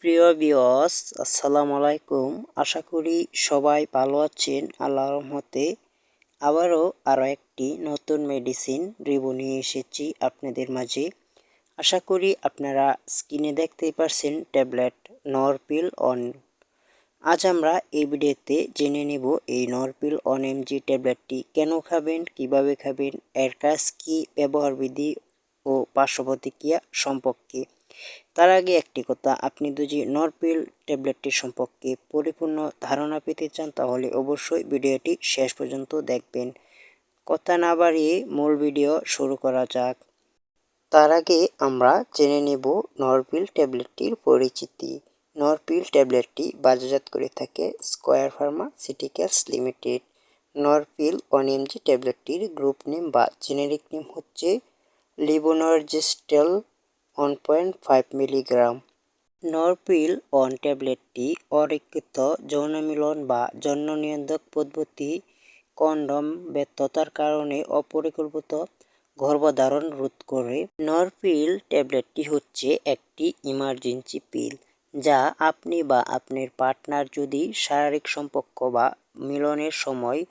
প্রিয় ভিউয়ার্স, আসসালামু আলাইকুম। আশা করি সবাই ভালো আছেন আল্লাহর রহমতে। আরও একটি নতুন মেডিসিন রিভিউ নিয়ে এসেছি আপনাদের মাঝে। আশা করি আপনারা স্ক্রিনে দেখতেই পারছেন ট্যাবলেট নরপিল অন। আজ আমরা এই ভিডিওতে জেনে নেব এই নরপিল অন এমজি ট্যাবলেটটি কেন খাবেন, কিভাবে খাবেন, এর কাজ কী, ব্যবহার বিধি ও পার্শ্ব প্রতিক্রিয়া সম্পর্কে। তার আগে একটি কথা, আপনি যদি নরপিল ট্যাবলেটটি সম্পর্কে পরিপূর্ণ ধারণা পেতে চান তাহলে অবশ্যই ভিডিওটি শেষ পর্যন্ত দেখবেন। কথা না বাড়িয়ে মূল ভিডিও শুরু করা যাক। তার আগে আমরা জেনে নেব নরপিল ট্যাবলেটটির পরিচিতি। নরপিল ট্যাবলেটটি বাজারজাত করে থাকে স্কয়ার ফার্মাসিউটিক্যালস লিমিটেড। নরপিল অন এমজি ট্যাবলেটটির গ্রুপ নেম বা জেনেরিক নেম হচ্ছে লিভোনরজেস্টেল 1.5 মিলিগ্রাম। নরপিল অন ট্যাবলেটটি অরক্ষিত যৌনমিলন বা জন্ম নিয়ন্ত্রক পদ্ধতি কন্ডম ব্যর্থতার কারণে অপরিকল্পিত গর্ভধারণ রোধ করে। নরপিল ট্যাবলেটটি হচ্ছে একটি ইমার্জেন্সি পিল, যা আপনি বা আপনার পার্টনার যদি শারীরিক সম্পর্ক বা মিলনের সময়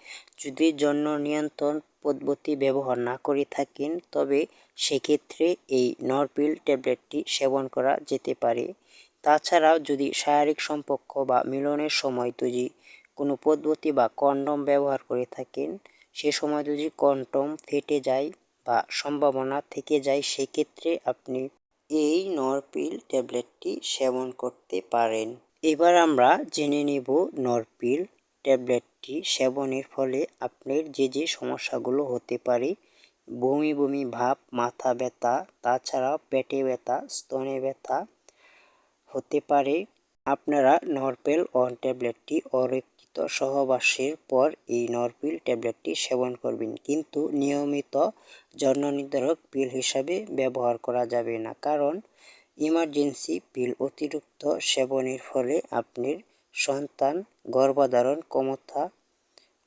যদি জন্ম নিয়ন্ত্রণ পদ্ধতি ব্যবহার না করে থাকেন তবে সেক্ষেত্রে এই নরপিল ট্যাবলেটটি সেবন করা যেতে পারে। তাছাড়াও যদি শারীরিক সম্পর্ক বা মিলনের সময় যদি কোনো পদ্ধতি বা কন্ডম ব্যবহার করে থাকেন, সে সময় যদি কন্ডম ফেটে যায় বা সম্ভাবনা থেকে যায়, সেক্ষেত্রে আপনি এই নরপিল ট্যাবলেটটি সেবন করতে পারেন। এবার আমরা জেনে নেব নরপিল ট্যাবলেটটি সেবনের ফলে আপনার যে যে সমস্যাগুলো হতে পারে। বমি বমি ভাব, মাথা ব্যথা, তাছাড়া পেটে ব্যথা, স্তনে ব্যথা হতে পারে। আপনারা নরপিল অন ট্যাবলেটটি অরক্ষিত সহবাসের পর এই নরপিল ট্যাবলেটটি সেবন করবেন, কিন্তু নিয়মিত জন্ম নির্ধারক পিল হিসাবে ব্যবহার করা যাবে না, কারণ ইমার্জেন্সি পিল অতিরিক্ত সেবনের ফলে আপনার সন্তান গর্ভধারণ ক্ষমতা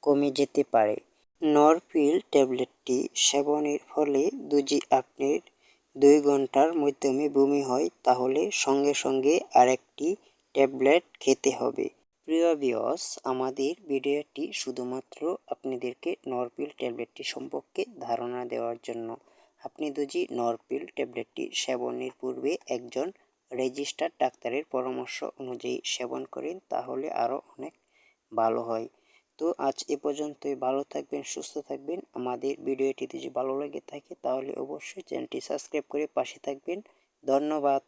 কমে যেতে পারে। নরপিল ট্যাবলেটটি সেবনের ফলে যদি আপনার 2 ঘন্টার মাধ্যমে বমি হয় তাহলে সঙ্গে সঙ্গে আরেকটি ট্যাবলেট খেতে হবে। প্রিয় ভিউয়ার্স, আমাদের ভিডিওটি শুধুমাত্র আপনাদেরকে নরপিল ট্যাবলেটটি সম্পর্কে ধারণা দেওয়ার জন্য। আপনি যদি নরপিল ট্যাবলেটটি সেবনের পূর্বে একজন রেজিস্টার্ড ডাক্তারের পরামর্শ অনুযায়ী সেবন করেন তাহলে আরও অনেক ভালো হয়। তো আজ এ পর্যন্তই। ভালো থাকবেন, সুস্থ থাকবেন। আমাদের ভিডিওটি যদি ভালো লেগে থাকে তাহলে অবশ্যই চ্যানেলটি সাবস্ক্রাইব করে পাশে থাকবেন। ধন্যবাদ।